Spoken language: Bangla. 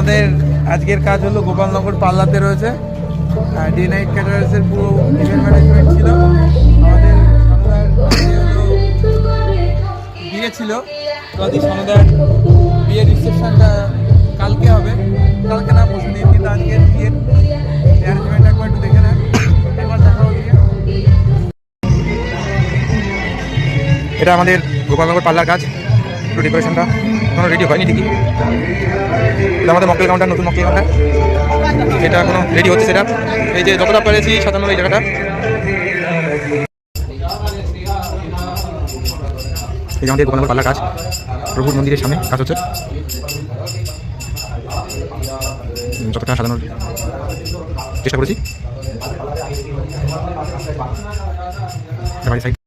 আমাদের আজকের কাজ হলো গোপালনগর পাল্লাতে রয়েছে ডে নাইট ক্যাটারার্সের পুরো ইভেন্ট ম্যানেজমেন্ট ছিল। আমাদের বিয়ে ছিল, প্রদীপ সনদার বিয়ের রিসেপশনটা কালকে হবে, কালকে না পরশু দিন, কিন্তু আজকের বিয়ের অ্যারেঞ্জমেন্ট একবার একটু দেখে নেন, একবার দেখাও দিয়ে। এটা আমাদের গোপালনগর পাল্লার কাজ, একটু ডেকোরেশনটা এখনো রেডি হয়নি ঠিকই। এটা আমাদের মক্কেল কাউন্টার, নতুন মক্কেল কাউন্টার, এটা এখনো রেডি হচ্ছে। সেটা এই যে যতটা পেরেছি 97 এই জায়গাটা। এই যে আমাদের গোপালনগর পাল্লার কাজ, প্রভুর মন্দিরের সামনে কাজ হচ্ছে, যতটা সাজানোর চেষ্টা করেছি। সাইড